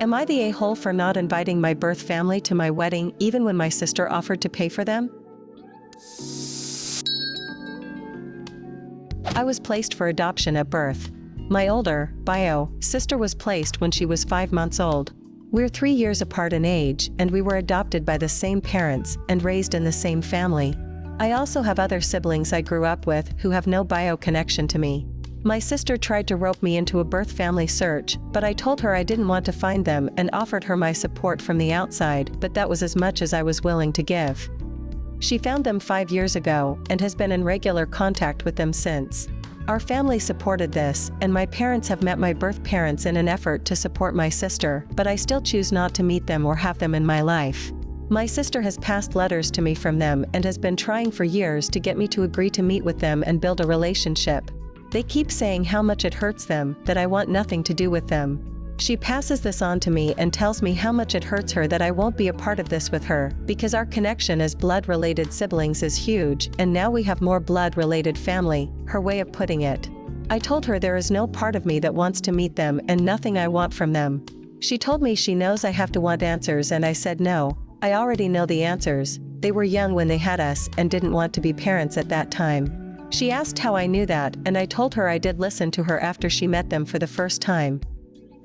Am I the a-hole for not inviting my birth family to my wedding even when my sister offered to pay for them? I was placed for adoption at birth. My older, bio, sister was placed when she was 5 months old. We're 3 years apart in age, and we were adopted by the same parents and raised in the same family. I also have other siblings I grew up with who have no bio connection to me. My sister tried to rope me into a birth family search, but I told her I didn't want to find them and offered her my support from the outside, but that was as much as I was willing to give. She found them 5 years ago and has been in regular contact with them since. Our family supported this, and my parents have met my birth parents in an effort to support my sister, but I still choose not to meet them or have them in my life. My sister has passed letters to me from them and has been trying for years to get me to agree to meet with them and build a relationship. They keep saying how much it hurts them, that I want nothing to do with them. She passes this on to me and tells me how much it hurts her that I won't be a part of this with her, because our connection as blood-related siblings is huge, and now we have more blood-related family, her way of putting it. I told her there is no part of me that wants to meet them and nothing I want from them. She told me she knows I have to want answers, and I said no, I already know the answers. They were young when they had us and didn't want to be parents at that time. She asked how I knew that, and I told her I did listen to her after she met them for the first time.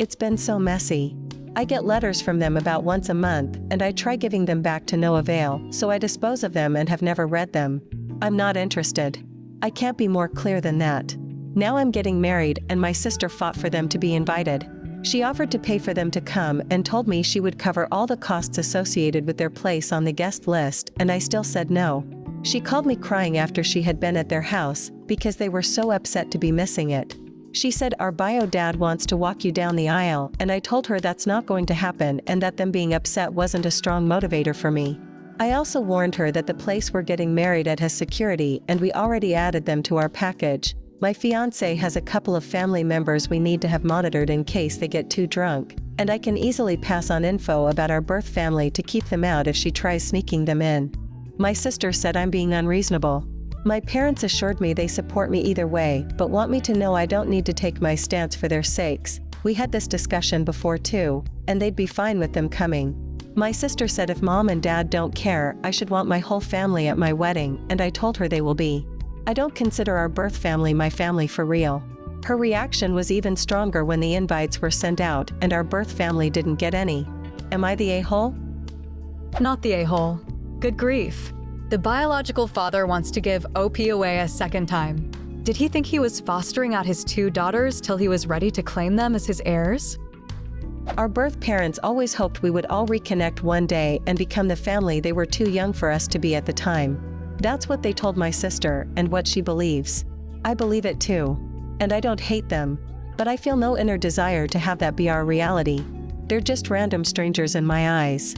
It's been so messy. I get letters from them about once a month, and I try giving them back to no avail, so I dispose of them and have never read them. I'm not interested. I can't be more clear than that. Now I'm getting married, and my sister fought for them to be invited. She offered to pay for them to come and told me she would cover all the costs associated with their place on the guest list, and I still said no. She called me crying after she had been at their house, because they were so upset to be missing it. She said our bio dad wants to walk you down the aisle, and I told her that's not going to happen and that them being upset wasn't a strong motivator for me. I also warned her that the place we're getting married at has security and we already added them to our package. My fiancé has a couple of family members we need to have monitored in case they get too drunk, and I can easily pass on info about our birth family to keep them out if she tries sneaking them in. My sister said I'm being unreasonable. My parents assured me they support me either way, but want me to know I don't need to take my stance for their sakes. We had this discussion before too, and they'd be fine with them coming. My sister said if mom and dad don't care, I should want my whole family at my wedding, and I told her they will be. I don't consider our birth family my family for real. Her reaction was even stronger when the invites were sent out and our birth family didn't get any. Am I the a-hole? Not the a-hole. Good grief. The biological father wants to give OP away a second time. Did he think he was fostering out his 2 daughters till he was ready to claim them as his heirs? Our birth parents always hoped we would all reconnect one day and become the family they were too young for us to be at the time. That's what they told my sister and what she believes. I believe it too. And I don't hate them. But I feel no inner desire to have that be our reality. They're just random strangers in my eyes.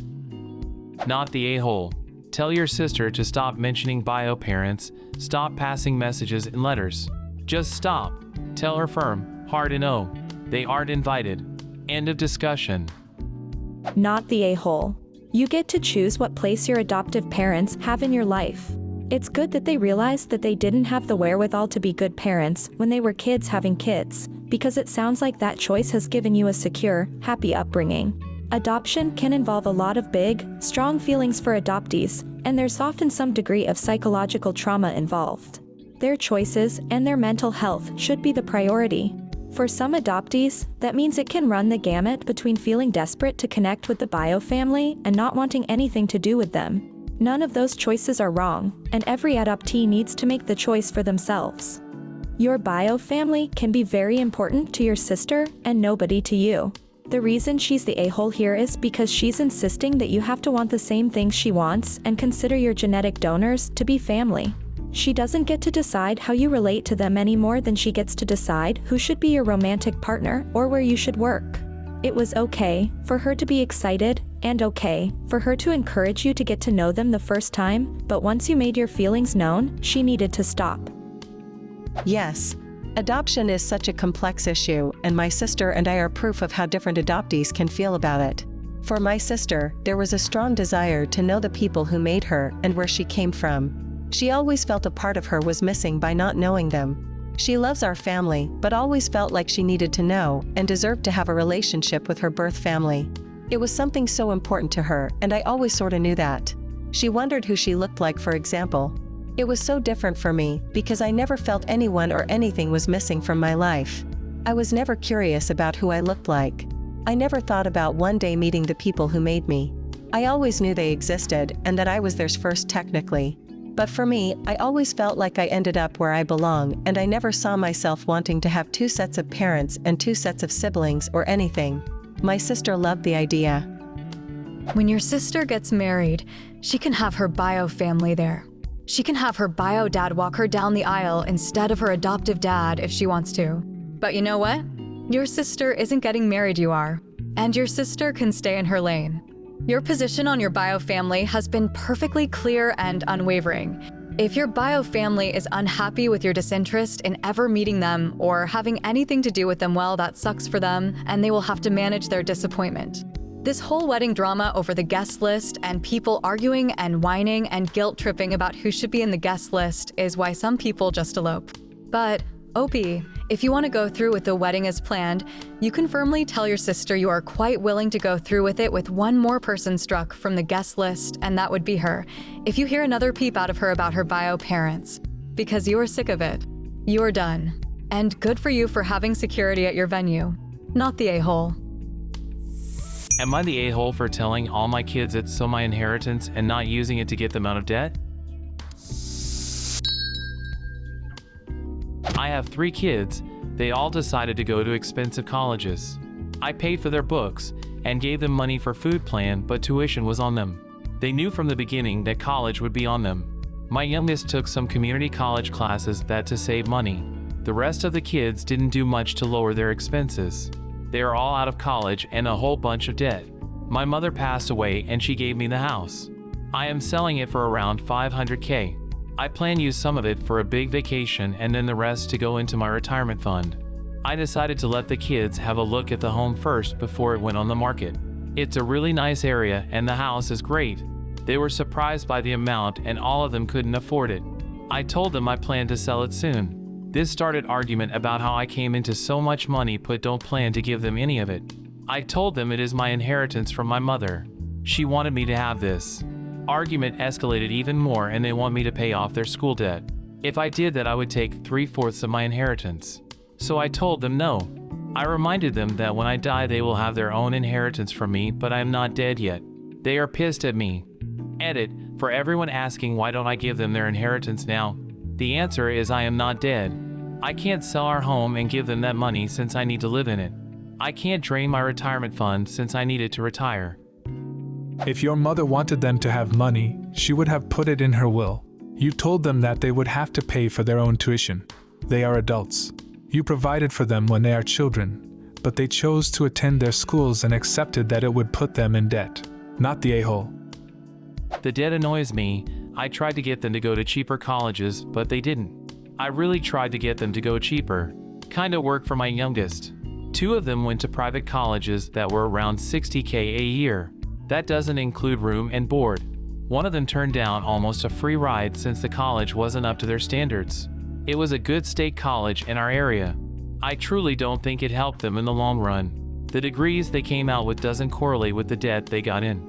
Not the a-hole. Tell your sister to stop mentioning bio parents, stop passing messages and letters. Just stop. Tell her firm, hard and no. They aren't invited. End of discussion. Not the a-hole. You get to choose what place your adoptive parents have in your life. It's good that they realized that they didn't have the wherewithal to be good parents when they were kids having kids, because it sounds like that choice has given you a secure, happy upbringing. Adoption can involve a lot of big, strong feelings for adoptees, and there's often some degree of psychological trauma involved. Their choices and their mental health should be the priority. For some adoptees, that means it can run the gamut between feeling desperate to connect with the bio family and not wanting anything to do with them. None of those choices are wrong, and every adoptee needs to make the choice for themselves. Your bio family can be very important to your sister and nobody to you. The reason she's the a-hole here is because she's insisting that you have to want the same things she wants and consider your genetic donors to be family. She doesn't get to decide how you relate to them any more than she gets to decide who should be your romantic partner or where you should work. It was okay for her to be excited and okay for her to encourage you to get to know them the first time, but once you made your feelings known, she needed to stop. Yes. Adoption is such a complex issue, and my sister and I are proof of how different adoptees can feel about it. For my sister, there was a strong desire to know the people who made her and where she came from. She always felt a part of her was missing by not knowing them. She loves our family, but always felt like she needed to know and deserved to have a relationship with her birth family. It was something so important to her, and I always sorta knew that. She wondered who she looked like, for example. It was so different for me, because I never felt anyone or anything was missing from my life. I was never curious about who I looked like. I never thought about one day meeting the people who made me. I always knew they existed and that I was theirs first technically. But for me, I always felt like I ended up where I belong, and I never saw myself wanting to have two sets of parents and two sets of siblings or anything. My sister loved the idea. When your sister gets married, she can have her bio family there. She can have her bio dad walk her down the aisle instead of her adoptive dad if she wants to. But you know what? Your sister isn't getting married, you are. And your sister can stay in her lane. Your position on your bio family has been perfectly clear and unwavering. If your bio family is unhappy with your disinterest in ever meeting them or having anything to do with them, well, that sucks for them, and they will have to manage their disappointment. This whole wedding drama over the guest list and people arguing and whining and guilt-tripping about who should be in the guest list is why some people just elope. But, OP, if you want to go through with the wedding as planned, you can firmly tell your sister you are quite willing to go through with it with one more person struck from the guest list, and that would be her, if you hear another peep out of her about her bio parents. Because you are sick of it. You are done. And good for you for having security at your venue. Not the a-hole. Am I the a-hole for telling all my kids it's my inheritance and not using it to get them out of debt? I have 3 kids. They all decided to go to expensive colleges. I paid for their books and gave them money for food plan, but tuition was on them. They knew from the beginning that college would be on them. My youngest took some community college classes to save money. The rest of the kids didn't do much to lower their expenses. They are all out of college and a whole bunch of debt. My mother passed away and she gave me the house. I am selling it for around $500K. I plan to use some of it for a big vacation and then the rest to go into my retirement fund. I decided to let the kids have a look at the home first before it went on the market. It's a really nice area and the house is great. They were surprised by the amount and all of them couldn't afford it. I told them I planned to sell it soon. This started argument about how I came into so much money but don't plan to give them any of it. I told them it is my inheritance from my mother. She wanted me to have this. Argument escalated even more and they want me to pay off their school debt. If I did that, I would take 3/4 of my inheritance. So I told them no. I reminded them that when I die they will have their own inheritance from me, but I am not dead yet. They are pissed at me. Edit, for everyone asking why don't I give them their inheritance now? The answer is I am not dead. I can't sell our home and give them that money since I need to live in it. I can't drain my retirement fund since I need it to retire. If your mother wanted them to have money, she would have put it in her will. You told them that they would have to pay for their own tuition. They are adults. You provided for them when they are children, but they chose to attend their schools and accepted that it would put them in debt. Not the a-hole. The debt annoys me. I tried to get them to go to cheaper colleges, but they didn't. I really tried to get them to go cheaper. Kinda worked for my youngest. 2 of them went to private colleges that were around $60K a year. That doesn't include room and board. One of them turned down almost a free ride since the college wasn't up to their standards. It was a good state college in our area. I truly don't think it helped them in the long run. The degrees they came out with doesn't correlate with the debt they got in.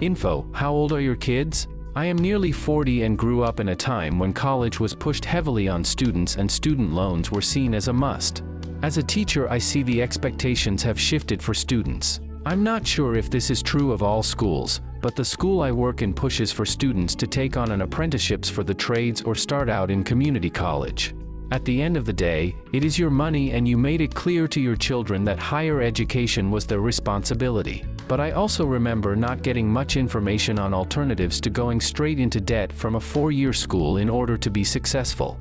Info: how old are your kids? I am nearly 40 and grew up in a time when college was pushed heavily on students and student loans were seen as a must. As a teacher, I see the expectations have shifted for students. I'm not sure if this is true of all schools, but the school I work in pushes for students to take on an apprenticeships for the trades or start out in community college. At the end of the day, it is your money and you made it clear to your children that higher education was their responsibility. But I also remember not getting much information on alternatives to going straight into debt from a 4-year school in order to be successful.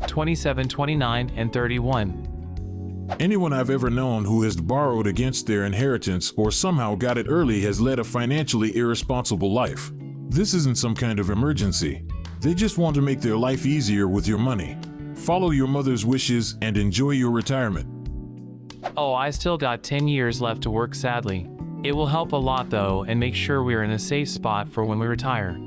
27, 29, and 31. Anyone I've ever known who has borrowed against their inheritance or somehow got it early has led a financially irresponsible life. This isn't some kind of emergency. They just want to make their life easier with your money. Follow your mother's wishes and enjoy your retirement. Oh, I still got 10 years left to work, sadly. It will help a lot though and make sure we are in a safe spot for when we retire.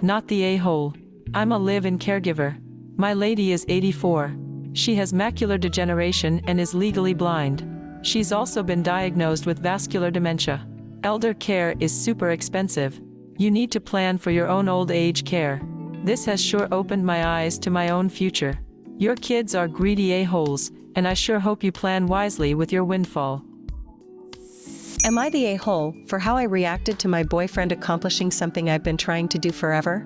Not the a-hole. I'm a live-in caregiver. My lady is 84. She has macular degeneration and is legally blind. She's also been diagnosed with vascular dementia. Elder care is super expensive. You need to plan for your own old age care. This has sure opened my eyes to my own future. Your kids are greedy a-holes, and I sure hope you plan wisely with your windfall. Am I the a-hole for how I reacted to my boyfriend accomplishing something I've been trying to do forever?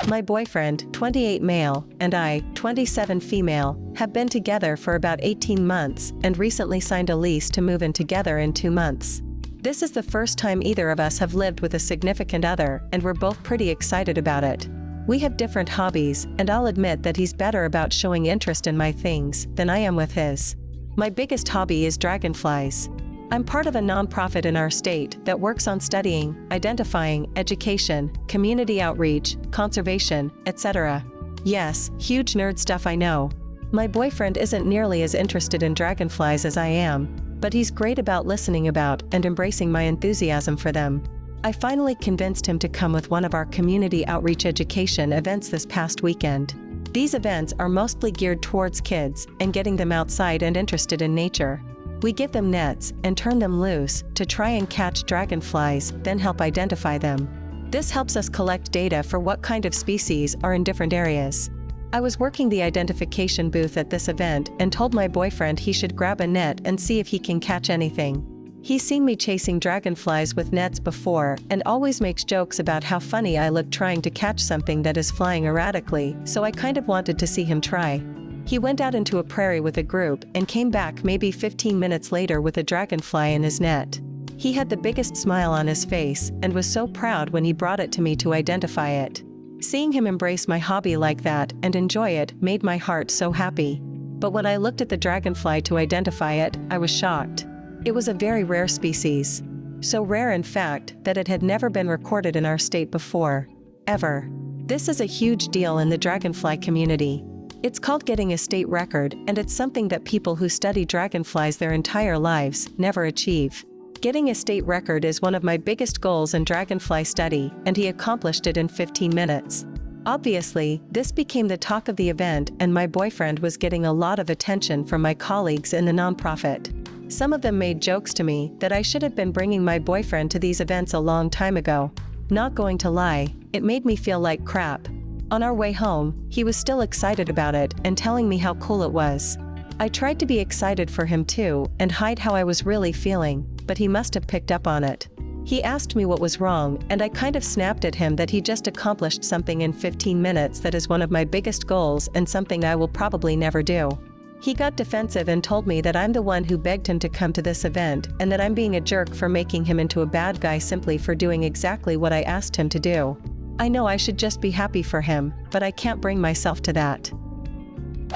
My boyfriend, 28 male, and I, 27 female, have been together for about 18 months and recently signed a lease to move in together in 2 months. This is the first time either of us have lived with a significant other, and we're both pretty excited about it. We have different hobbies, and I'll admit that he's better about showing interest in my things than I am with his. My biggest hobby is dragonflies. I'm part of a nonprofit in our state that works on studying, identifying, education, community outreach, conservation, etc. Yes, huge nerd stuff, I know. My boyfriend isn't nearly as interested in dragonflies as I am, but he's great about listening about and embracing my enthusiasm for them. I finally convinced him to come with one of our community outreach education events this past weekend. These events are mostly geared towards kids and getting them outside and interested in nature. We give them nets and turn them loose to try and catch dragonflies, then help identify them. This helps us collect data for what kind of species are in different areas. I was working the identification booth at this event and told my boyfriend he should grab a net and see if he can catch anything. He's seen me chasing dragonflies with nets before and always makes jokes about how funny I look trying to catch something that is flying erratically, so I kind of wanted to see him try. He went out into a prairie with a group and came back maybe 15 minutes later with a dragonfly in his net. He had the biggest smile on his face and was so proud when he brought it to me to identify it. Seeing him embrace my hobby like that and enjoy it made my heart so happy. But when I looked at the dragonfly to identify it, I was shocked. It was a very rare species. So rare in fact that it had never been recorded in our state before. Ever. This is a huge deal in the dragonfly community. It's called getting a state record, and it's something that people who study dragonflies their entire lives never achieve. Getting a state record is one of my biggest goals in dragonfly study, and he accomplished it in 15 minutes. Obviously, this became the talk of the event, and my boyfriend was getting a lot of attention from my colleagues in the nonprofit. Some of them made jokes to me that I should have been bringing my boyfriend to these events a long time ago. Not going to lie, it made me feel like crap. On our way home, he was still excited about it and telling me how cool it was. I tried to be excited for him too and hide how I was really feeling, but he must have picked up on it. He asked me what was wrong, and I kind of snapped at him that he just accomplished something in 15 minutes that is one of my biggest goals and something I will probably never do. He got defensive and told me that I'm the one who begged him to come to this event and that I'm being a jerk for making him into a bad guy simply for doing exactly what I asked him to do. I know I should just be happy for him, but I can't bring myself to that.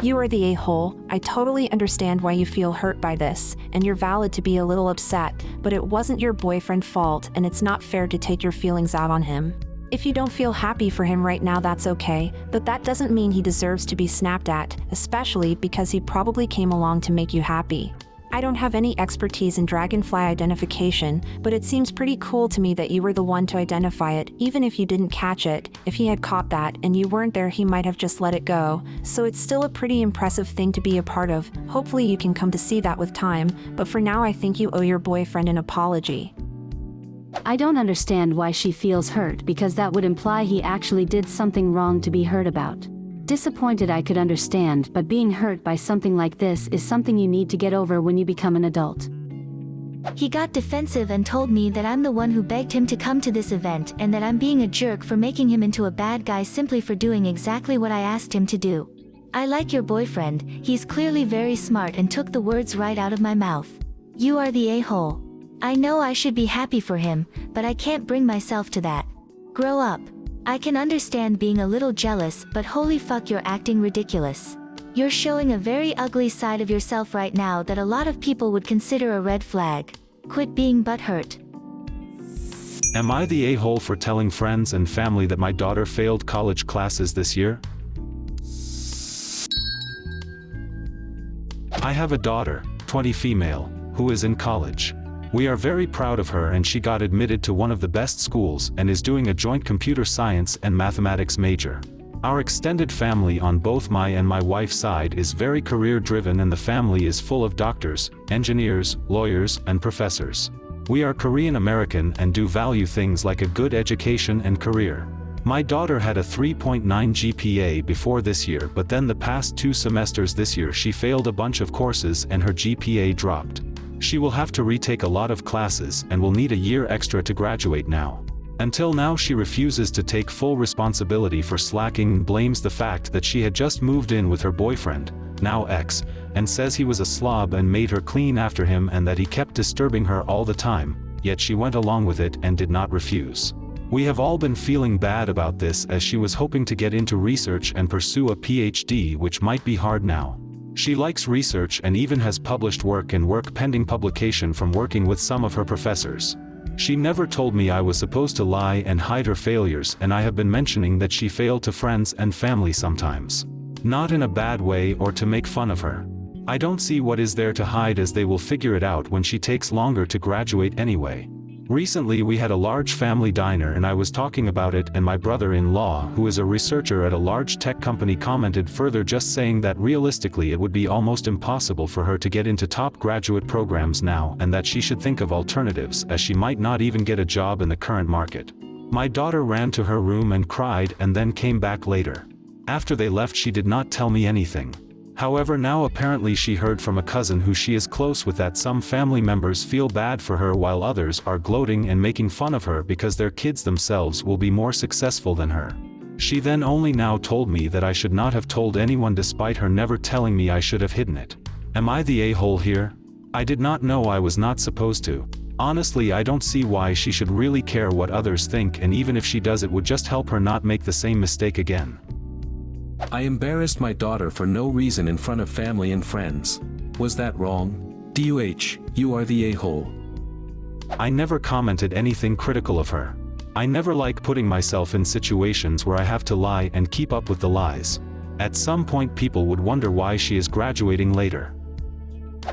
You are the a-hole. I totally understand why you feel hurt by this, and you're valid to be a little upset, but it wasn't your boyfriend's fault, and it's not fair to take your feelings out on him. If you don't feel happy for him right now, that's okay, but that doesn't mean he deserves to be snapped at, especially because he probably came along to make you happy. I don't have any expertise in dragonfly identification, but it seems pretty cool to me that you were the one to identify it, even if you didn't catch it. If he had caught that and you weren't there, he might have just let it go, so it's still a pretty impressive thing to be a part of. Hopefully you can come to see that with time, but for now I think you owe your boyfriend an apology. I don't understand why she feels hurt, because that would imply he actually did something wrong to be hurt about. Disappointed I could understand, but being hurt by something like this is something you need to get over when you become an adult. He got defensive and told me that I'm the one who begged him to come to this event and that I'm being a jerk for making him into a bad guy simply for doing exactly what I asked him to do. I like your boyfriend, he's clearly very smart and took the words right out of my mouth. You are the a-hole. I know I should be happy for him, but I can't bring myself to that. Grow up. I can understand being a little jealous, but holy fuck, you're acting ridiculous. You're showing a very ugly side of yourself right now that a lot of people would consider a red flag. Quit being butthurt. Am I the a-hole for telling friends and family that my daughter failed college classes this year? I have a daughter, 20 female, who is in college. We are very proud of her, and she got admitted to one of the best schools and is doing a joint computer science and mathematics major. Our extended family on both my and my wife's side is very career-driven, and the family is full of doctors, engineers, lawyers, and professors. We are Korean American and do value things like a good education and career. My daughter had a 3.9 GPA before this year, but then the past 2 semesters this year she failed a bunch of courses and her GPA dropped. She will have to retake a lot of classes and will need a year extra to graduate now. Until now she refuses to take full responsibility for slacking and blames the fact that she had just moved in with her boyfriend, now ex, and says he was a slob and made her clean after him and that he kept disturbing her all the time, yet she went along with it and did not refuse. We have all been feeling bad about this, as she was hoping to get into research and pursue a PhD, which might be hard now. She likes research and even has published work and work pending publication from working with some of her professors. She never told me I was supposed to lie and hide her failures, and I have been mentioning that she failed to friends and family sometimes. Not in a bad way or to make fun of her. I don't see what is there to hide, as they will figure it out when she takes longer to graduate anyway. Recently we had a large family diner and I was talking about it, and my brother-in-law, who is a researcher at a large tech company, commented further, just saying that realistically it would be almost impossible for her to get into top graduate programs now, and that she should think of alternatives, as she might not even get a job in the current market. My daughter ran to her room and cried and then came back later. After they left she did not tell me anything. However, now apparently she heard from a cousin who she is close with that some family members feel bad for her while others are gloating and making fun of her because their kids themselves will be more successful than her. She then only now told me that I should not have told anyone, despite her never telling me I should have hidden it. Am I the a-hole here? I did not know I was not supposed to. Honestly, I don't see why she should really care what others think, and even if she does, it would just help her not make the same mistake again. I embarrassed my daughter for no reason in front of family and friends. Was that wrong? DUH, you are the a-hole. I never commented anything critical of her. I never like putting myself in situations where I have to lie and keep up with the lies. At some point people would wonder why she is graduating later.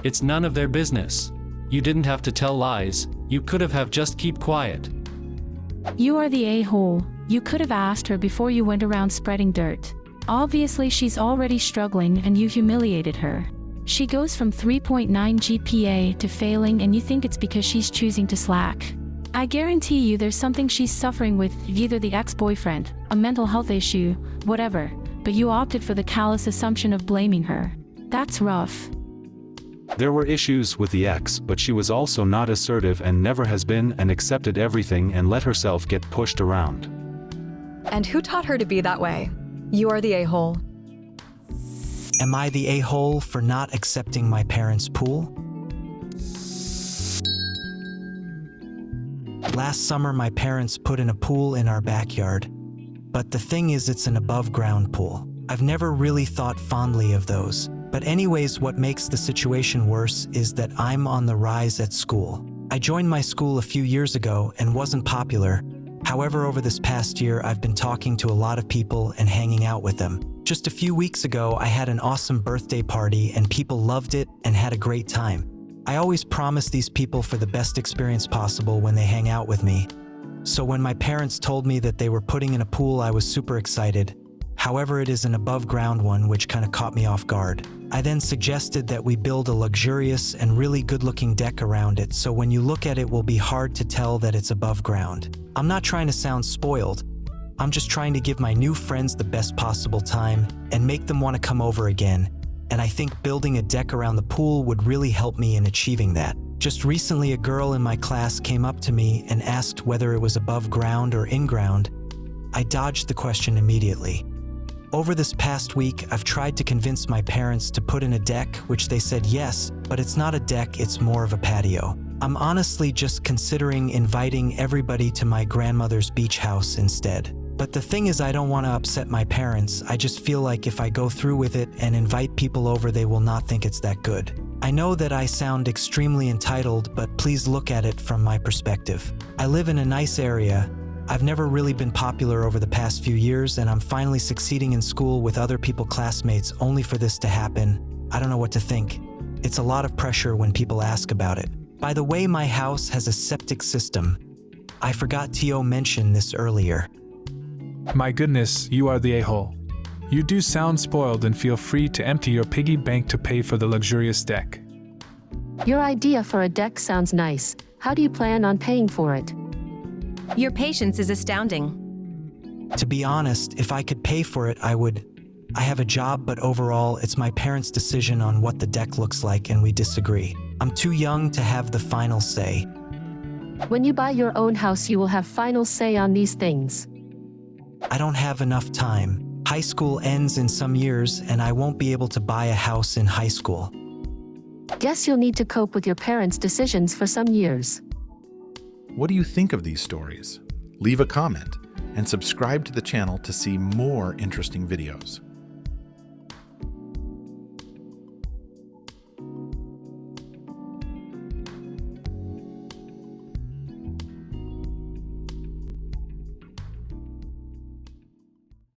It's none of their business. You didn't have to tell lies, you could have just keep quiet. You are the a-hole. You could have asked her before you went around spreading dirt. Obviously she's already struggling and you humiliated her. She goes from 3.9 GPA to failing, and you think it's because she's choosing to slack. I guarantee you there's something she's suffering with, either the ex-boyfriend, a mental health issue, whatever, but you opted for the callous assumption of blaming her. That's rough. There were issues with the ex, but she was also not assertive and never has been, and accepted everything and let herself get pushed around. And who taught her to be that way? You are the a-hole. Am I the a-hole for not accepting my parents' pool? Last summer my parents put in a pool in our backyard. But the thing is, it's an above-ground pool. I've never really thought fondly of those. But anyways, what makes the situation worse is that I'm on the rise at school. I joined my school a few years ago and wasn't popular. However, over this past year, I've been talking to a lot of people and hanging out with them. Just a few weeks ago, I had an awesome birthday party and people loved it and had a great time. I always promise these people for the best experience possible when they hang out with me. So when my parents told me that they were putting in a pool, I was super excited. However, it is an above-ground one, which kind of caught me off guard. I then suggested that we build a luxurious and really good-looking deck around it, so when you look at it, it will be hard to tell that it's above ground. I'm not trying to sound spoiled. I'm just trying to give my new friends the best possible time and make them want to come over again. And I think building a deck around the pool would really help me in achieving that. Just recently, a girl in my class came up to me and asked whether it was above ground or in ground. I dodged the question immediately. Over this past week, I've tried to convince my parents to put in a deck, which they said yes, but it's not a deck, it's more of a patio. I'm honestly just considering inviting everybody to my grandmother's beach house instead. But the thing is, I don't want to upset my parents. I just feel like if I go through with it and invite people over, they will not think it's that good. I know that I sound extremely entitled, but please look at it from my perspective. I live in a nice area. I've never really been popular over the past few years, and I'm finally succeeding in school with other people, classmates, only for this to happen. I don't know what to think. It's a lot of pressure when people ask about it. By the way, my house has a septic system. I forgot to mention this earlier. My goodness, you are the a-hole. You do sound spoiled and feel free to empty your piggy bank to pay for the luxurious deck. Your idea for a deck sounds nice. How do you plan on paying for it? Your patience is astounding. To be honest, if I could pay for it, I would. I have a job, but overall, it's my parents' decision on what the deck looks like, and we disagree. I'm too young to have the final say. When you buy your own house, you will have final say on these things. I don't have enough time. High school ends in some years, and I won't be able to buy a house in high school. Guess you'll need to cope with your parents' decisions for some years. What do you think of these stories? Leave a comment and subscribe to the channel to see more interesting videos.